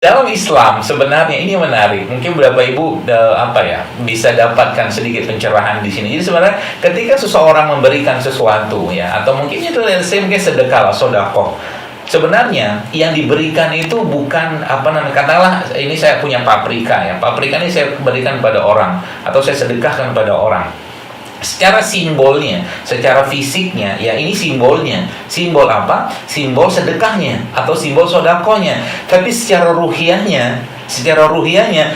Dalam Islam sebenarnya ini yang menarik. Mungkin beberapa ibu bisa dapatkan sedikit pencerahan di sini. Jadi sebenarnya ketika seseorang memberikan sesuatu ya, atau mungkin itu kayak sedekah lah, sedekah. Sebenarnya yang diberikan itu bukan katakanlah ini saya punya paprika ya. Paprika ini saya berikan pada orang atau saya sedekahkan pada orang. Secara simbolnya, secara fisiknya, ya ini simbolnya. Simbol apa? Simbol sedekahnya atau simbol sodakohnya. Tapi secara ruhiyahnya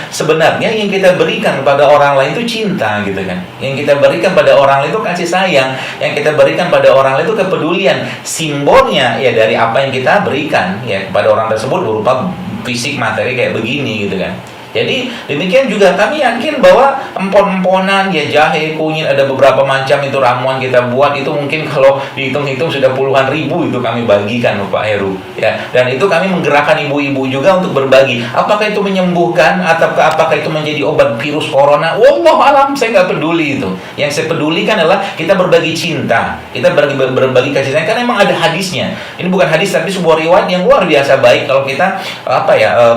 sebenarnya yang kita berikan kepada orang lain itu cinta gitu kan. Yang kita berikan pada orang lain itu kasih sayang. Yang kita berikan pada orang lain itu kepedulian. Simbolnya ya dari apa yang kita berikan ya kepada orang tersebut berupa fisik materi kayak begini gitu kan. Jadi demikian juga kami yakin bahwa empon-emponan ya, jahe, kunyit, ada beberapa macam itu ramuan kita buat, itu mungkin kalau dihitung-hitung sudah puluhan ribu itu kami bagikan Pak Heru ya. Dan itu kami menggerakkan ibu-ibu juga untuk berbagi. Apakah itu menyembuhkan atau apakah itu menjadi obat virus corona? Wallahu alam, saya nggak peduli itu. Yang saya pedulikan adalah kita berbagi cinta, kita berbagi kasih sayang, karena memang ada hadisnya. Ini bukan hadis tapi sebuah riwayat yang luar biasa baik kalau kita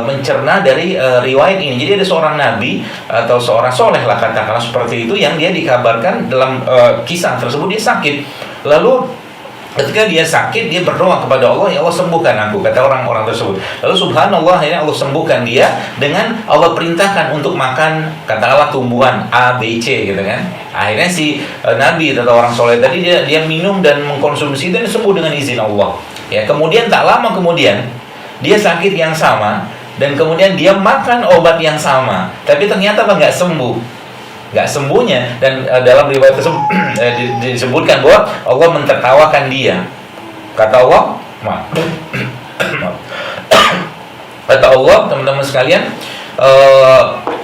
mencerna dari riwayat ini. Jadi ada seorang nabi atau seorang soleh lah katakanlah seperti itu, yang dia dikabarkan dalam kisah tersebut dia sakit. Lalu ketika dia sakit, dia berdoa kepada Allah, ya Allah sembuhkan aku, kata orang-orang tersebut. Lalu subhanallah, akhirnya Allah sembuhkan dia dengan Allah perintahkan untuk makan katakanlah tumbuhan A, B, C gitu kan. Akhirnya si nabi atau orang soleh tadi dia minum dan mengkonsumsi dan sembuh dengan izin Allah. Ya, kemudian tak lama kemudian dia sakit yang sama, dan kemudian dia makan obat yang sama, tapi ternyata nggak sembuh, nggak sembuhnya. Dan dalam riwayat tersebut disebutkan bahwa Allah mentertawakan dia. Kata Allah, kata Allah, teman-teman sekalian,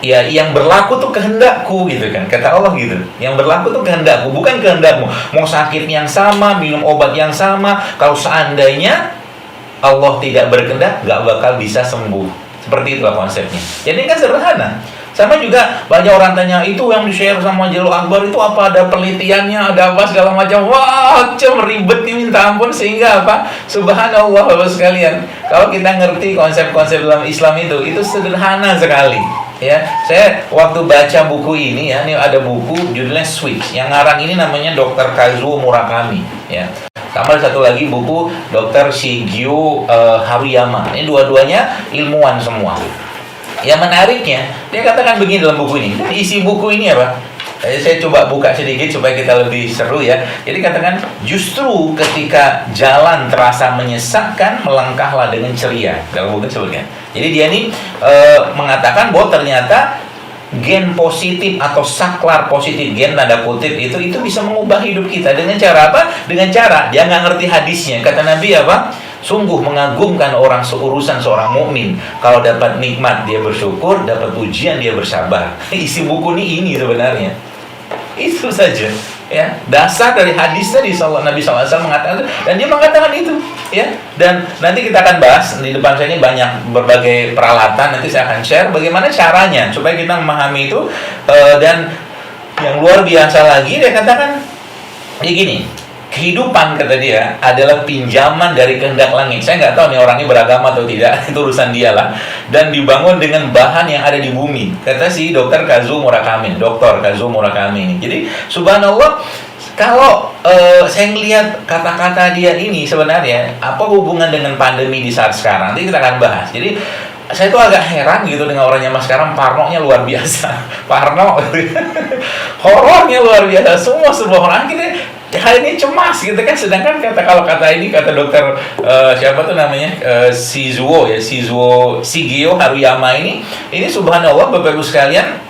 ya yang berlaku tuh kehendakku gitu kan, kata Allah gitu. Yang berlaku tuh kehendakku, bukan kehendakmu. Mau sakit yang sama, minum obat yang sama, kalau seandainya Allah tidak berkehendak, nggak bakal bisa sembuh. Seperti itulah konsepnya. Jadi kan sederhana. Sama juga banyak orang tanya, itu yang di-share sama Jalul Akbar itu apa, ada penelitiannya, ada apa segala macam. Wah, ribet nih minta ampun, sehingga apa? Subhanallah Bapak sekalian. Kalau kita ngerti konsep-konsep dalam Islam itu sederhana sekali. Ya, saya waktu baca buku ini ya, ini ada buku judulnya Switch. Yang ngarang ini namanya Dr. Kazuo Murakami ya. Tambah satu lagi buku Dr. Shigeo Haruyama. Ini dua-duanya ilmuwan semua. Yang menariknya, dia katakan begini dalam buku ini. Isi buku ini apa? Saya coba buka sedikit supaya kita lebih seru ya. Jadi katakan, justru ketika jalan terasa menyesakkan, melangkahlah dengan ceria. Dalam buku disebutkan. Jadi dia ini mengatakan bahwa ternyata gen positif atau saklar positif, gen tanda kutip itu bisa mengubah hidup kita. Dengan cara apa? Dengan cara dia nggak ngerti hadisnya. Kata Nabi apa? Sungguh mengagumkan orang seurusan seorang mukmin. Kalau dapat nikmat dia bersyukur, dapat ujian dia bersabar. Isi buku ini sebenarnya. Itu saja. Ya, dasar dari hadis tadi Nabi SAW mengatakan itu, dan dia mengatakan itu ya. Dan nanti kita akan bahas di depan saya ini banyak berbagai peralatan, nanti saya akan share bagaimana caranya supaya kita memahami itu. Dan yang luar biasa lagi dia katakan ya gini, kehidupan kata dia adalah pinjaman dari kehendak langit. Saya nggak tahu nih orangnya beragama atau tidak, itu urusan dia lah. Dan dibangun dengan bahan yang ada di bumi, kata si Dr. Kazuo Murakami ini. Jadi subhanallah, kalau saya melihat kata-kata dia ini sebenarnya apa hubungan dengan pandemi di saat sekarang, nanti kita akan bahas. Jadi saya tuh agak heran gitu dengan orang zaman sekarang, parnonya luar biasa. Parno horornya luar biasa. Semua orang kita hal ini cemas gitu kan. Sedangkan kata dokter siapa tuh namanya, Shigeo Haruyama ini subhanallah Bapak Ibu sekalian,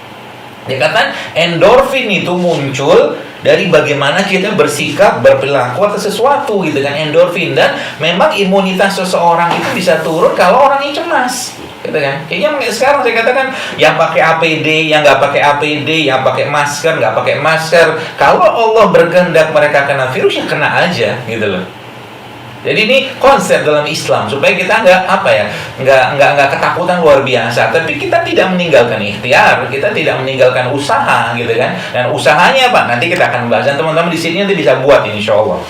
dia kata endorfin itu muncul dari bagaimana kita bersikap, berperilaku atas sesuatu gitu kan, endorfin. Dan memang imunitas seseorang itu bisa turun kalau orangnya cemas gitu kan. Kayaknya sekarang saya katakan, yang pakai APD, yang nggak pakai APD, yang pakai masker, nggak pakai masker, kalau Allah berkehendak mereka kena virus, ya kena aja gitu loh. Jadi ini konsep dalam Islam supaya kita nggak ketakutan luar biasa, tapi kita tidak meninggalkan ikhtiar, kita tidak meninggalkan usaha gitu kan. Dan usahanya apa? Nanti kita akan bahas, dan teman-teman di sini nanti bisa buat insya Allah.